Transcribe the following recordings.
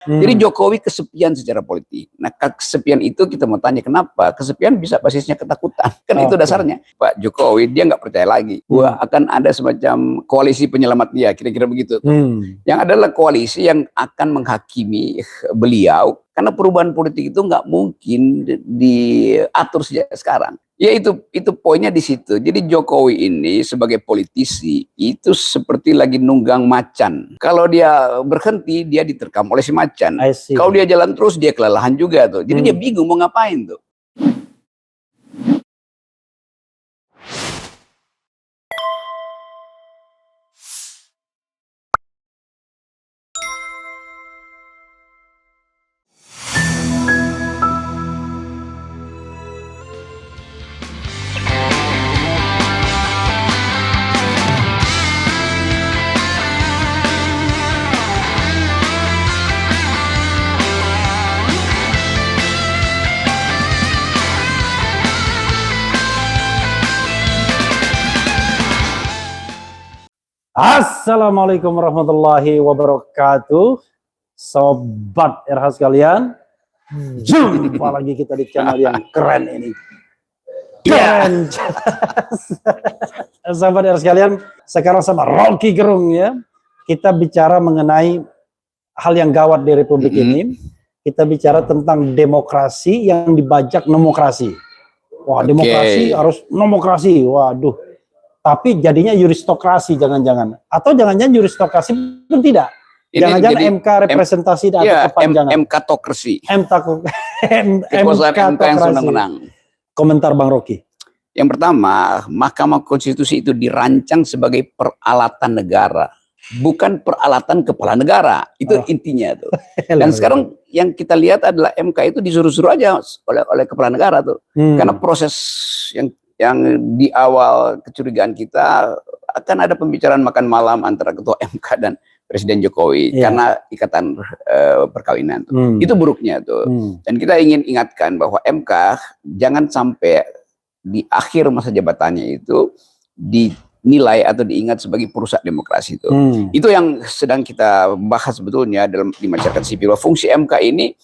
Jadi Jokowi kesepian secara politik. Nah, kesepian itu kita mau tanya kenapa? Kesepian bisa basisnya ketakutan. Kan itu dasarnya. Pak Jokowi dia nggak percaya lagi bahwa akan ada semacam koalisi penyelamat dia, kira-kira begitu. Yang adalah koalisi yang akan menghakimi beliau, karena perubahan politik itu nggak mungkin diatur sejak sekarang. Ya itu poinnya di situ. Jadi Jokowi ini sebagai politisi itu seperti lagi nunggang macan. Kalau dia berhenti dia diterkam oleh si macan. Kalau dia jalan terus dia kelelahan juga tuh. Jadi dia bingung mau ngapain tuh. Assalamualaikum warahmatullahi wabarakatuh, sobat RH sekalian. Jumpa lagi kita di channel yang keren ini. Keren. Sobat RH sekalian, sekarang sama Rocky Gerung ya. Kita bicara mengenai hal yang gawat di Republik ini. Kita bicara tentang demokrasi yang dibajak nomokrasi. Wah, demokrasi harus nomokrasi. Waduh. Tapi jadinya juristokrasi jangan-jangan. Atau jangan-jangan juristokrasi pun tidak. Jangan-jangan MK representasi dan kepanjangan. MK-tokrasi. MK-tokrasi. Komentar Bang Rocky. Yang pertama, Mahkamah Konstitusi itu dirancang sebagai peralatan negara. Bukan peralatan kepala negara. Itu intinya tuh. Dan sekarang yang kita lihat adalah MK itu disuruh-suruh aja oleh kepala negara tuh. Karena proses yang di awal kecurigaan kita akan ada pembicaraan makan malam antara ketua MK dan Presiden Jokowi karena ikatan perkawinan tuh. Itu buruknya tuh. Dan kita ingin ingatkan bahwa MK jangan sampai di akhir masa jabatannya itu dinilai atau diingat sebagai perusak demokrasi itu. Itu yang sedang kita bahas sebetulnya di masyarakat sipil. Fungsi MK ini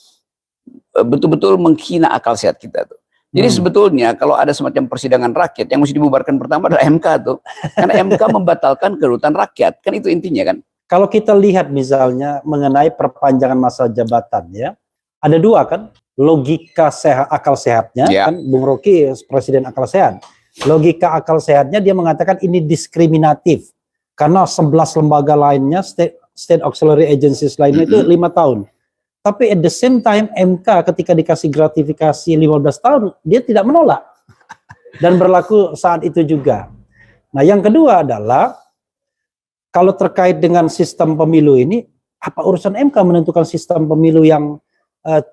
betul-betul menghina akal sehat kita tuh. Jadi sebetulnya kalau ada semacam persidangan rakyat yang mesti dibubarkan pertama adalah MK tuh. Karena MK membatalkan kedaulatan rakyat. Kan itu intinya kan. Kalau kita lihat misalnya mengenai perpanjangan masa jabatan ya. Ada dua kan. Logika akal sehatnya kan Bung Rocky presiden akal sehat. Logika akal sehatnya dia mengatakan ini diskriminatif. Karena 11 lembaga lainnya state auxiliary agencies lainnya itu 5 tahun. Tapi at the same time MK ketika dikasih gratifikasi 15 tahun, dia tidak menolak. Dan berlaku saat itu juga. Nah yang kedua adalah, kalau terkait dengan sistem pemilu ini, apa urusan MK menentukan sistem pemilu yang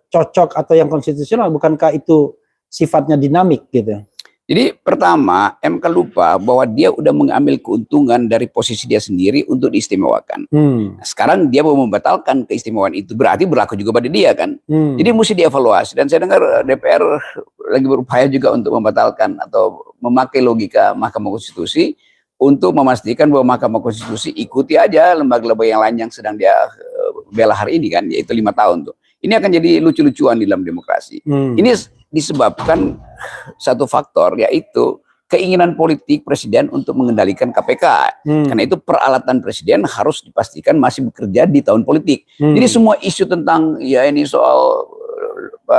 cocok atau yang konstitusional? Bukankah itu sifatnya dinamik gitu? Jadi pertama, MK lupa bahwa dia udah mengambil keuntungan dari posisi dia sendiri untuk diistimewakan. Sekarang dia mau membatalkan keistimewaan itu, berarti berlaku juga pada dia kan. Jadi mesti dievaluasi. Dan saya dengar DPR lagi berupaya juga untuk membatalkan atau memakai logika Mahkamah Konstitusi untuk memastikan bahwa Mahkamah Konstitusi ikuti aja lembaga-lembaga yang lain yang sedang dia bela hari ini kan, yaitu 5 tahun tuh. Ini akan jadi lucu-lucuan di dalam demokrasi. Ini disebabkan satu faktor, yaitu keinginan politik presiden untuk mengendalikan KPK. Karena itu peralatan presiden harus dipastikan masih bekerja di tahun politik. Jadi semua isu tentang ya ini soal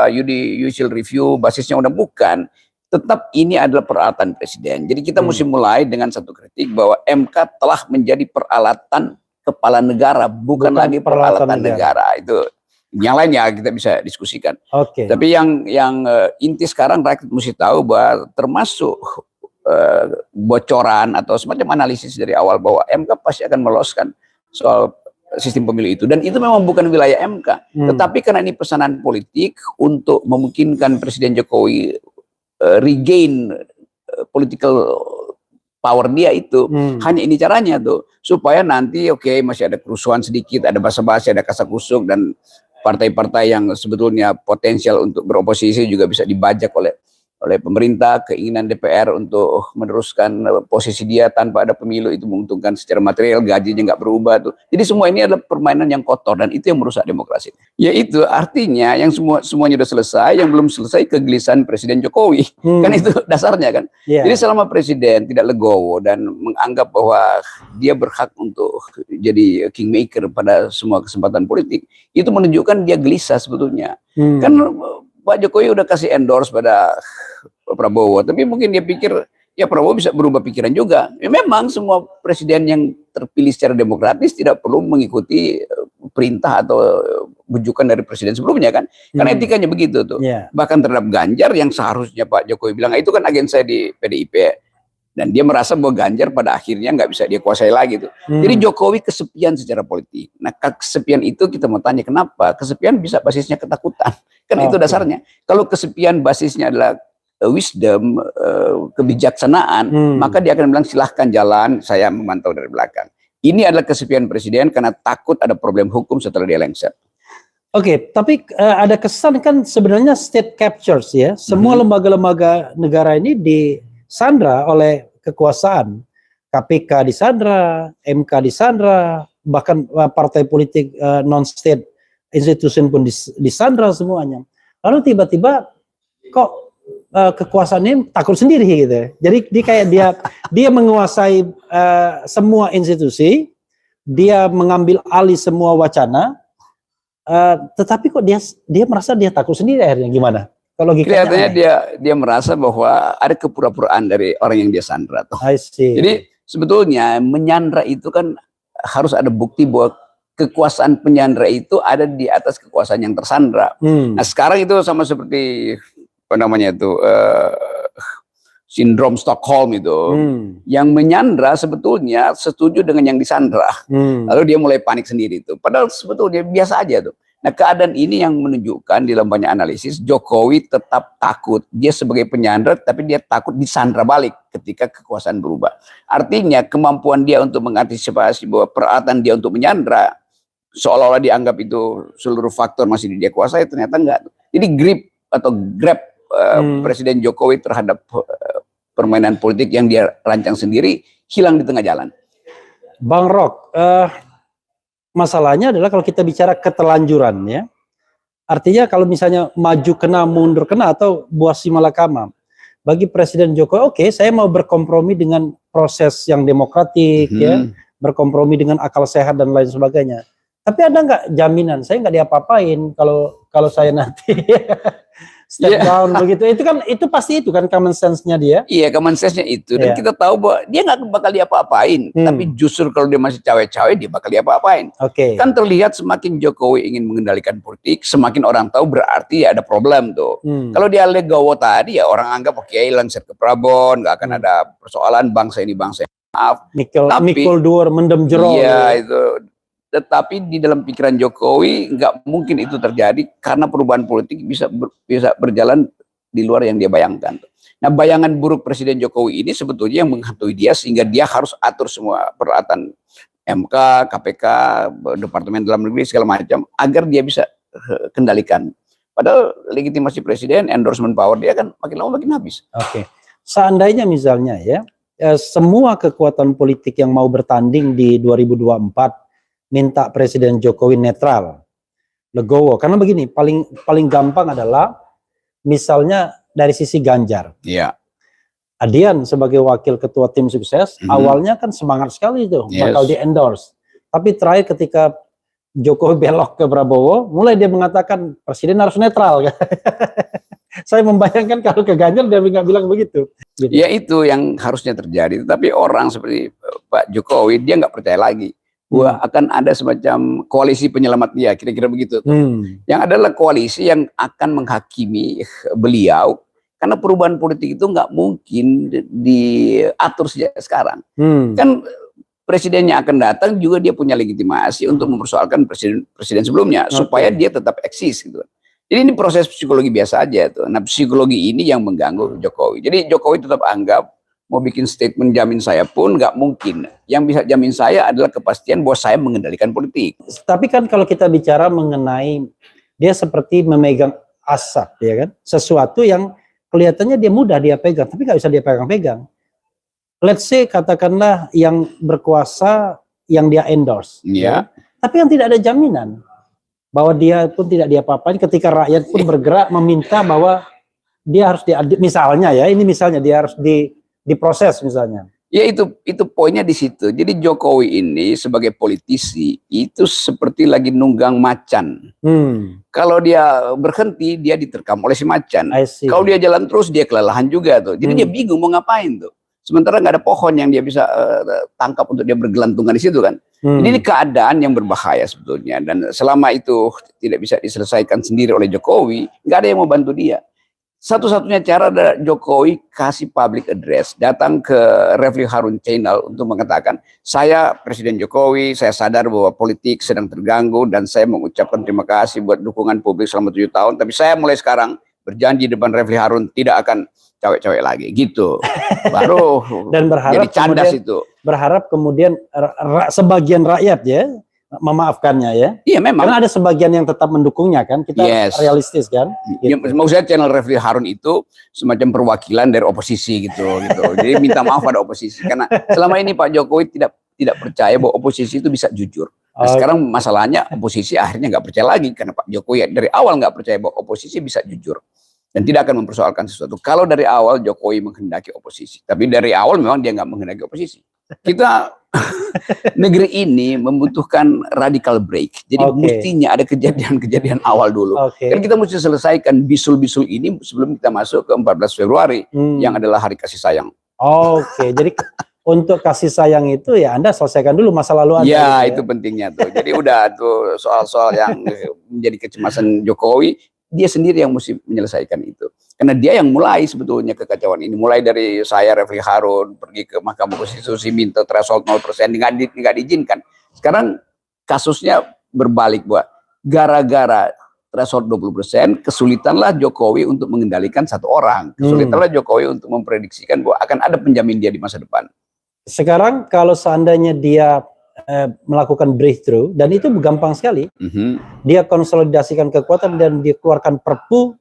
judicial review basisnya udah bukan. Tetap ini adalah peralatan presiden. Jadi kita mesti mulai dengan satu kritik bahwa MK telah menjadi peralatan kepala negara, bukan lagi peralatan negara. Itu yang lainnya kita bisa diskusikan. Tapi yang inti sekarang rakyat mesti tahu bahwa termasuk bocoran atau semacam analisis dari awal bahwa MK pasti akan meloloskan soal sistem pemilu itu. Dan itu memang bukan wilayah MK. Tetapi karena ini pesanan politik untuk memungkinkan Presiden Jokowi regain political power dia itu, hanya ini caranya tuh. Supaya nanti masih ada kerusuhan sedikit, ada basa-basi, ada kasak-kusuk, dan partai-partai yang sebetulnya potensial untuk beroposisi juga bisa dibajak oleh oleh pemerintah, keinginan DPR untuk meneruskan posisi dia tanpa ada pemilu itu menguntungkan secara material, gajinya nggak berubah tuh. Jadi semua ini adalah permainan yang kotor dan itu yang merusak demokrasi. Yaitu artinya yang semuanya sudah selesai, yang belum selesai kegelisahan Presiden Jokowi. Kan itu dasarnya kan. Jadi selama Presiden tidak legowo dan menganggap bahwa dia berhak untuk jadi kingmaker pada semua kesempatan politik, itu menunjukkan dia gelisah sebetulnya. Kan Pak Jokowi udah kasih endorse pada Prabowo, tapi mungkin dia pikir ya Prabowo bisa berubah pikiran juga. Ya, memang semua presiden yang terpilih secara demokratis tidak perlu mengikuti perintah atau bujukan dari presiden sebelumnya kan, karena etikanya begitu tuh. Bahkan terhadap Ganjar yang seharusnya Pak Jokowi bilang itu kan agen saya di PDIP, dan dia merasa bahwa Ganjar pada akhirnya nggak bisa dia kuasai lagi tuh. Jadi Jokowi kesepian secara politik. Nah kesepian itu kita mau tanya kenapa? Kesepian bisa basisnya ketakutan. Kan itu dasarnya. Kalau kesepian basisnya adalah wisdom, kebijaksanaan, maka dia akan bilang silahkan jalan, saya memantau dari belakang. Ini adalah kesepian presiden karena takut ada problem hukum setelah dia lengser. Oke, tapi ada kesan kan sebenarnya state captures ya. Semua lembaga-lembaga negara ini disandra oleh kekuasaan. KPK disandra, MK disandra, bahkan partai politik non-state institution pun disandra semuanya. Lalu tiba-tiba kok kekuasaan ini takut sendiri gitu. Jadi dia menguasai semua institusi, dia mengambil alih semua wacana, tetapi kok dia merasa dia takut sendiri akhirnya gimana? Kalau kelihatannya dia merasa bahwa ada kepura-puraan dari orang yang dia sandra. I see. Jadi sebetulnya menyandra itu kan harus ada bukti bahwa kekuasaan penyandra itu ada di atas kekuasaan yang tersandra. Nah sekarang itu sama seperti apa namanya itu sindrom Stockholm itu, yang menyandra sebetulnya setuju dengan yang disandra, lalu dia mulai panik sendiri itu. Padahal sebetulnya biasa aja tuh. Nah keadaan ini yang menunjukkan di dalam banyak analisis Jokowi tetap takut. Dia sebagai penyandra tapi dia takut disandra balik ketika kekuasaan berubah. Artinya kemampuan dia untuk mengantisipasi bahwa peralatan dia untuk menyandra seolah-olah dianggap itu seluruh faktor masih dia kuasai, ternyata enggak. Jadi grab Presiden Jokowi terhadap permainan politik yang dia rancang sendiri hilang di tengah jalan. Bang Rok, masalahnya adalah kalau kita bicara ketelanjuran ya, artinya kalau misalnya maju kena, mundur kena atau buah si malakama. Bagi Presiden Jokowi, oke, saya mau berkompromi dengan proses yang demokratik ya, berkompromi dengan akal sehat dan lain sebagainya. Tapi ada nggak jaminan saya nggak diapa-apain kalau saya nanti step down begitu? Itu pasti itu kan common sense-nya dia. Iya, common sense-nya itu. Dan kita tahu bahwa dia nggak bakal diapa-apain. Tapi justru kalau dia masih cawe-cawe, dia bakal diapa-apain. Kan terlihat semakin Jokowi ingin mengendalikan politik, semakin orang tahu berarti ada problem tuh. Kalau dia legowo tadi ya orang anggap oke, lengser ke Prabon, nggak akan ada persoalan bangsa ini bangsa ini. Maaf. Mikul dur mendem jero. Iya itu. Tetapi di dalam pikiran Jokowi nggak mungkin itu terjadi karena perubahan politik bisa berjalan di luar yang dia bayangkan. Nah bayangan buruk Presiden Jokowi ini sebetulnya yang menghantui dia sehingga dia harus atur semua peralatan MK, KPK, Departemen Dalam Negeri segala macam agar dia bisa kendalikan. Padahal legitimasi Presiden, endorsement power dia kan makin lama makin habis. Seandainya misalnya ya semua kekuatan politik yang mau bertanding di 2024 minta Presiden Jokowi netral, legowo. Karena begini, paling gampang adalah misalnya dari sisi Ganjar. Adian sebagai wakil ketua tim sukses, awalnya kan semangat sekali itu, bakal di endorse. Tapi terakhir ketika Jokowi belok ke Prabowo, mulai dia mengatakan Presiden harus netral. Saya membayangkan kalau ke Ganjar dia nggak bilang begitu. Ya itu yang harusnya terjadi. Tapi orang seperti Pak Jokowi dia nggak percaya lagi. Akan ada semacam koalisi penyelamat dia, kira-kira begitu. Yang adalah koalisi yang akan menghakimi beliau, karena perubahan politik itu nggak mungkin diatur sejak sekarang. Kan presidennya akan datang juga dia punya legitimasi untuk mempersoalkan presiden sebelumnya, supaya dia tetap eksis gitu. Jadi ini proses psikologi biasa aja tuh. Nah psikologi ini yang mengganggu Jokowi. Jadi Jokowi tetap anggap mau bikin statement jamin saya pun nggak mungkin. Yang bisa jamin saya adalah kepastian bahwa saya mengendalikan politik. Tapi kan kalau kita bicara mengenai dia seperti memegang asap, ya kan, sesuatu yang kelihatannya dia mudah dia pegang, tapi nggak bisa dia pegang-pegang. Let's say katakanlah yang berkuasa yang dia endorse, ya. Tapi yang tidak ada jaminan bahwa dia pun tidak diapa-apain ketika rakyat pun bergerak meminta bahwa dia harus misalnya ya, ini misalnya dia harus diproses misalnya. Ya itu poinnya di situ. Jadi Jokowi ini sebagai politisi itu seperti lagi nunggang macan. Kalau dia berhenti dia diterkam oleh si macan. Kalau dia jalan terus dia kelelahan juga tuh. Jadi dia bingung mau ngapain tuh. Sementara nggak ada pohon yang dia bisa tangkap untuk dia bergelantungan di situ kan. Ini keadaan yang berbahaya sebetulnya. Dan selama itu tidak bisa diselesaikan sendiri oleh Jokowi, nggak ada yang mau bantu dia. Satu-satunya cara adalah Jokowi kasih public address, datang ke Refli Harun Channel untuk mengatakan, saya Presiden Jokowi, saya sadar bahwa politik sedang terganggu dan saya mengucapkan terima kasih buat dukungan publik selama 7 tahun. Tapi saya mulai sekarang berjanji depan Refli Harun tidak akan cewek-cewek lagi gitu. Baru dan berharap jadi candas itu. Berharap kemudian sebagian rakyat ya memaafkannya ya. Iya memang. Karena ada sebagian yang tetap mendukungnya kan. Kita realistis kan. Gitu. Ya, maksud saya channel Refli Harun itu semacam perwakilan dari oposisi gitu. Jadi minta maaf pada oposisi karena selama ini Pak Jokowi tidak percaya bahwa oposisi itu bisa jujur. Nah, sekarang masalahnya oposisi akhirnya nggak percaya lagi karena Pak Jokowi dari awal nggak percaya bahwa oposisi bisa jujur dan tidak akan mempersoalkan sesuatu. Kalau dari awal Jokowi menghendaki oposisi, tapi dari awal memang dia nggak menghendaki oposisi. Kita negeri ini membutuhkan radical break. Jadi mestinya ada kejadian-kejadian awal dulu. Kan kita mesti selesaikan bisul-bisul ini sebelum kita masuk ke 14 Februari yang adalah hari kasih sayang. Jadi untuk kasih sayang itu ya Anda selesaikan dulu masa lalu Anda. Ya, gitu, itu pentingnya tuh. Jadi udah tuh soal-soal yang menjadi kecemasan Jokowi, dia sendiri yang mesti menyelesaikan itu. Karena dia yang mulai sebetulnya kekacauan ini. Mulai dari saya Refli Harun pergi ke Mahkamah Konstitusi minta threshold 0%, nggak diizinkan. Sekarang kasusnya berbalik, buat gara-gara threshold 20%, kesulitanlah Jokowi untuk mengendalikan satu orang. Kesulitanlah Jokowi untuk memprediksikan bahwa akan ada penjamin dia di masa depan. Sekarang kalau seandainya dia melakukan breakthrough, dan itu gampang sekali, dia konsolidasikan kekuatan dan dia keluarkan perpu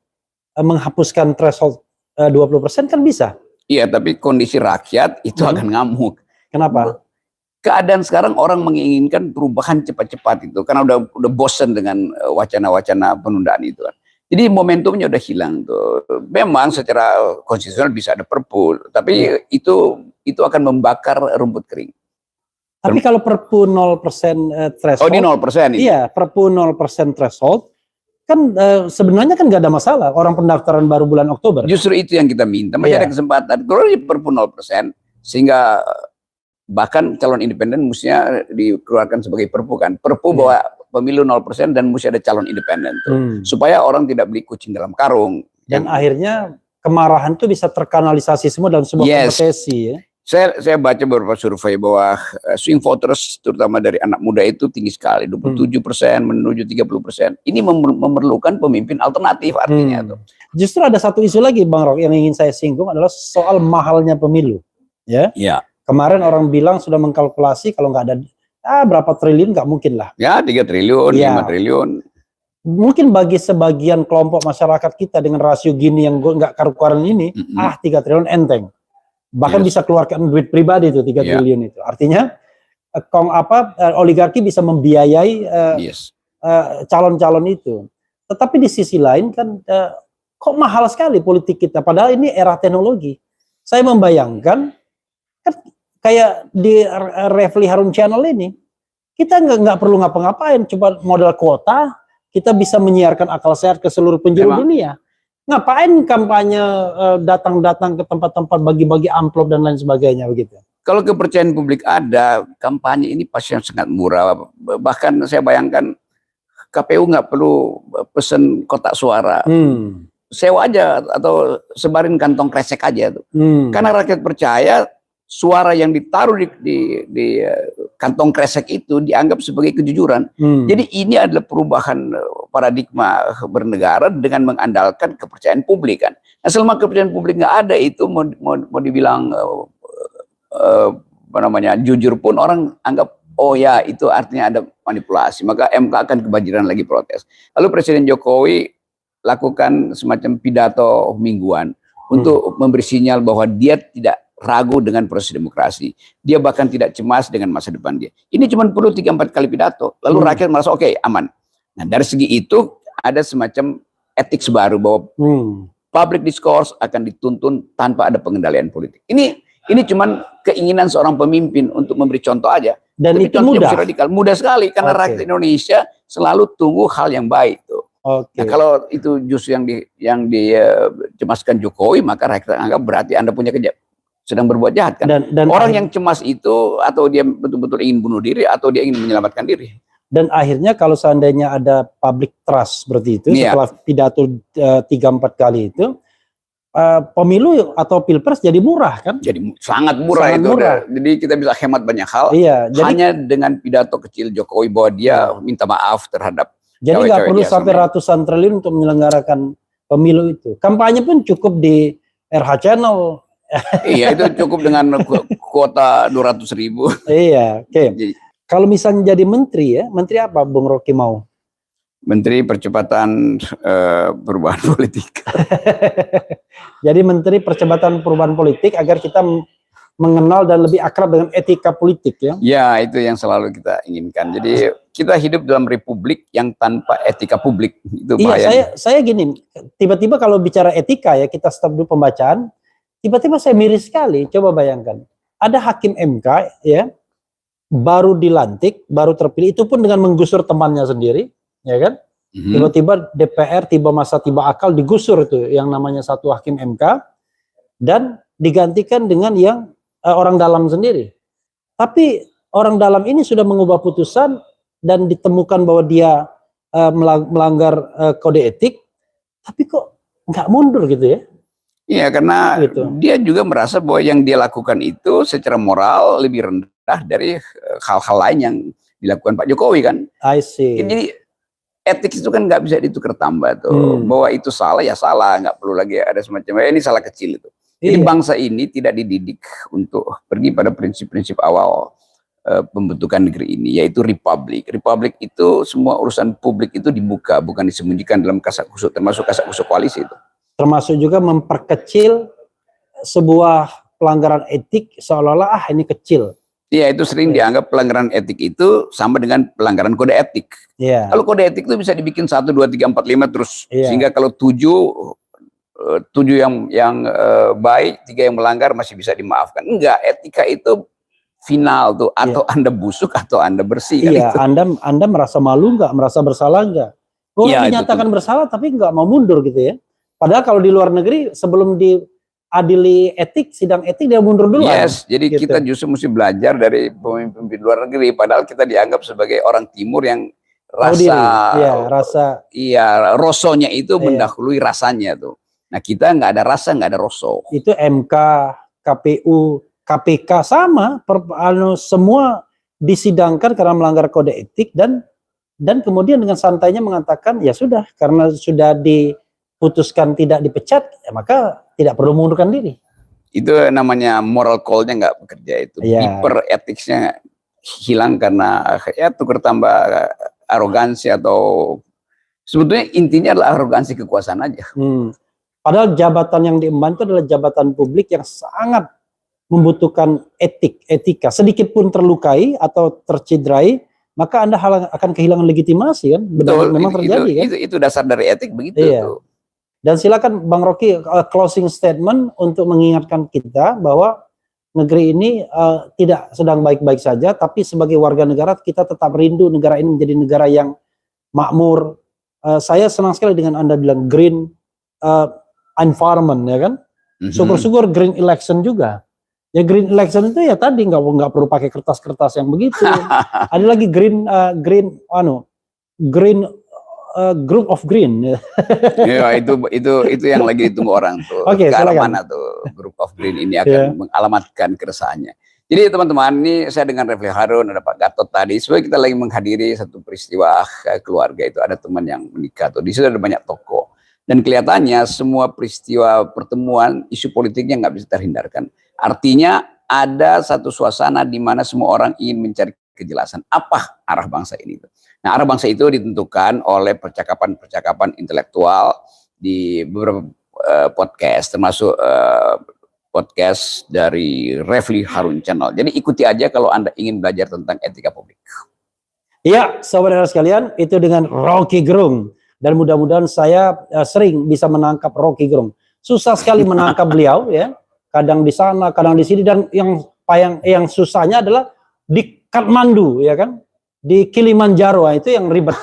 menghapuskan threshold 20% kan bisa. Iya, tapi kondisi rakyat itu akan ngamuk. Kenapa? Keadaan sekarang orang menginginkan perubahan cepat-cepat itu karena udah bosen dengan wacana-wacana penundaan itu kan. Jadi momentumnya udah hilang tuh. Memang secara konstitusional bisa ada perpu, tapi itu akan membakar rumput kering. Tapi kalau perpu 0% threshold. Oh, ini 0% ini. Iya, perpu 0% threshold kan sebenarnya kan nggak ada masalah orang pendaftaran baru bulan Oktober. Justru itu yang kita minta, masih ada kesempatan. Kalau di perpu 0% sehingga bahkan calon independen mestinya dikeluarkan sebagai perpu kan. Perpu bahwa pemilu 0% dan mesti ada calon independen tuh. Supaya orang tidak beli kucing dalam karung. Dan akhirnya kemarahan itu bisa terkanalisasi semua dalam sebuah kompetisi ya. Saya baca beberapa survei bahwa swing voters terutama dari anak muda itu tinggi sekali, 27% menuju 30%. Ini memerlukan pemimpin alternatif artinya tuh. Justru ada satu isu lagi Bang Rok yang ingin saya singgung adalah soal mahalnya pemilu. Ya. Kemarin orang bilang sudah mengkalkulasi kalau nggak ada berapa triliun nggak mungkin lah. Ya 3 triliun, 5 triliun. Mungkin bagi sebagian kelompok masyarakat kita dengan rasio gini yang nggak karu-karuan ini, 3 triliun enteng. Bahkan bisa keluarkan duit pribadi itu 3 triliun itu. Artinya oligarki bisa membiayai calon-calon itu. Tetapi di sisi lain kan kok mahal sekali politik kita. Padahal ini era teknologi. Saya membayangkan kan kayak di Refli Harun Channel ini kita nggak perlu ngapa-ngapain. Coba modal kuota kita bisa menyiarkan akal sehat ke seluruh penjuru dunia. Ngapain kampanye datang-datang ke tempat-tempat bagi-bagi amplop dan lain sebagainya begitu? Kalau kepercayaan publik ada, kampanye ini pasti yang sangat murah. Bahkan saya bayangkan KPU nggak perlu pesen kotak suara, sewa aja atau sebarin kantong kresek aja tuh. Karena rakyat percaya suara yang ditaruh di kantong kresek itu dianggap sebagai kejujuran. Jadi ini adalah perubahan paradigma bernegara dengan mengandalkan kepercayaan publik kan. Nah, selama kepercayaan publik nggak ada itu mau dibilang jujur pun orang anggap oh ya itu artinya ada manipulasi. Maka MK akan kebanjiran lagi protes. Lalu Presiden Jokowi lakukan semacam pidato mingguan untuk memberi sinyal bahwa dia tidak ragu dengan proses demokrasi. Dia bahkan tidak cemas dengan masa depan dia. Ini cuma perlu 3-4 kali pidato. Lalu rakyat merasa oke, aman. Nah, dari segi itu ada semacam etik baru bahwa public discourse akan dituntun tanpa ada pengendalian politik. Ini cuma keinginan seorang pemimpin untuk memberi contoh aja. Dan tapi itu mudah. Radikal. Mudah sekali karena rakyat Indonesia selalu tunggu hal yang baik tuh. Nah, kalau itu justru yang dicemaskan Jokowi, maka rakyat anggap berarti Anda sedang berbuat jahat kan. Dan orang yang cemas itu atau dia betul-betul ingin bunuh diri atau dia ingin menyelamatkan diri. Dan akhirnya kalau seandainya ada public trust seperti itu, setelah pidato 3-4 kali itu, pemilu atau pilpres jadi murah kan? Jadi sangat murah itu. Murah. Jadi kita bisa hemat banyak hal. Iya, hanya dengan pidato kecil Jokowi bahwa dia minta maaf terhadap. Jadi nggak perlu sampai ratusan triliun untuk menyelenggarakan pemilu itu. Kampanye pun cukup di RH Channel. Iya, itu cukup dengan kuota 200.000. Iya, oke. Kalau misalnya jadi menteri ya, menteri apa Bung Rocky mau? Menteri Percepatan Perubahan Politik. Jadi Menteri Percepatan Perubahan Politik agar kita mengenal dan lebih akrab dengan etika politik ya. Ya, itu yang selalu kita inginkan. Jadi kita hidup dalam republik yang tanpa etika publik. Itu bahaya. Iya, saya gini, tiba-tiba kalau bicara etika ya, kita stop dulu pembacaan. Tiba-tiba saya miris sekali, coba bayangkan. Ada hakim MK ya, baru dilantik, baru terpilih, itu pun dengan menggusur temannya sendiri, ya kan? Tiba-tiba DPR, tiba masa, tiba akal, digusur itu yang namanya satu hakim MK, dan digantikan dengan yang orang dalam sendiri. Tapi orang dalam ini sudah mengubah putusan dan ditemukan bahwa dia melanggar kode etik, tapi kok nggak mundur gitu ya? Iya, karena dia juga merasa bahwa yang dia lakukan itu secara moral lebih rendah dari hal-hal lain yang dilakukan Pak Jokowi kan. I see. Jadi etik itu kan nggak bisa ditukar tambah tuh. Bahwa itu salah ya salah, nggak perlu lagi ada semacam ini salah kecil itu. Jadi bangsa ini tidak dididik untuk pergi pada prinsip-prinsip awal pembentukan negeri ini, yaitu republik. Republik itu semua urusan publik itu dibuka, bukan disembunyikan dalam kasak-kusuk, termasuk kasak-kusuk koalisi itu. Termasuk juga memperkecil sebuah pelanggaran etik seolah-olah ini kecil. Iya, itu sering dianggap pelanggaran etik itu sama dengan pelanggaran kode etik. Iya. Kalau kode etik itu bisa dibikin 1, 2, 3, 4, 5 terus, sehingga kalau 7 yang baik, 3 yang melanggar masih bisa dimaafkan. Enggak, etika itu final tuh, atau Anda busuk atau Anda bersih. Iya, kan itu. Anda merasa malu nggak, merasa bersalah nggak? Orang dinyatakan bersalah tapi nggak mau mundur gitu ya. Padahal kalau di luar negeri sebelum diadili etik, sidang etik dia mundur dulu. Yes, jadi gitu. Kita justru mesti belajar dari pemimpin luar negeri. Padahal kita dianggap sebagai orang timur yang rosonya itu mendahului rasanya tuh. Nah kita nggak ada rasa, nggak ada roso. Itu MK, KPU, KPK sama, semua disidangkan karena melanggar kode etik dan kemudian dengan santainya mengatakan ya sudah karena sudah diputuskan tidak dipecat, ya maka tidak perlu mengundurkan diri. Itu namanya moral call-nya nggak bekerja itu. Hyper etiknya hilang karena tukar tambah arogansi atau sebetulnya intinya adalah arogansi kekuasaan aja. Padahal jabatan yang diemban itu adalah jabatan publik yang sangat membutuhkan etika. Sedikit pun terlukai atau tercederai, maka Anda akan kehilangan legitimasi kan? Betul, memang terjadi kan? Itu dasar dari etik begitu. Tuh. Dan silakan Bang Rocky closing statement untuk mengingatkan kita bahwa negeri ini tidak sedang baik-baik saja, tapi sebagai warga negara kita tetap rindu negara ini menjadi negara yang makmur. Saya senang sekali dengan Anda bilang green environment ya kan. Syukur-syukur green election juga. Ya green election itu ya tadi nggak perlu pakai kertas-kertas yang begitu. Ada lagi green group of green. Ya itu yang lagi ditunggu orang tuh. Oke, ke arah mana tuh group of green ini akan mengalamatkan keresahannya. Jadi teman-teman, ini saya dengan Refli Harun, ada Pak Gatot tadi. Sebenarnya kita lagi menghadiri satu peristiwa keluarga itu, ada teman yang menikah tuh. Di situ ada banyak tokoh. Dan kelihatannya semua peristiwa pertemuan isu politiknya nggak bisa terhindarkan. Artinya ada satu suasana di mana semua orang ingin mencari kejelasan apa arah bangsa ini. Nah, arah bangsa itu ditentukan oleh percakapan-percakapan intelektual di beberapa podcast, termasuk podcast dari Refli Harun Channel. Jadi ikuti aja kalau Anda ingin belajar tentang etika publik. Iya, saudara sekalian, itu dengan Rocky Gerung. Dan mudah-mudahan saya sering bisa menangkap Rocky Gerung. Susah sekali menangkap beliau, ya. Kadang di sana, kadang di sini. Dan yang susahnya adalah di Kathmandu, ya kan? Di Kilimanjaro, itu yang ribet.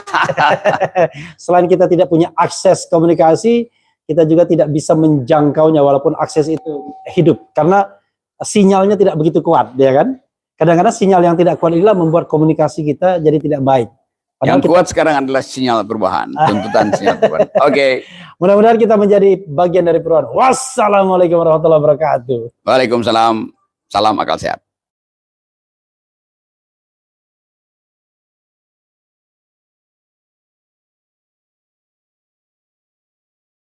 Selain kita tidak punya akses komunikasi, kita juga tidak bisa menjangkaunya walaupun akses itu hidup. Karena sinyalnya tidak begitu kuat, ya kan? Kadang-kadang sinyal yang tidak kuat inilah membuat komunikasi kita jadi tidak baik. Padahal yang kuat sekarang adalah sinyal perubahan, tuntutan sinyal perubahan. Oke. Mudah-mudahan kita menjadi bagian dari perubahan. Wassalamualaikum warahmatullahi wabarakatuh. Waalaikumsalam. Salam akal sehat.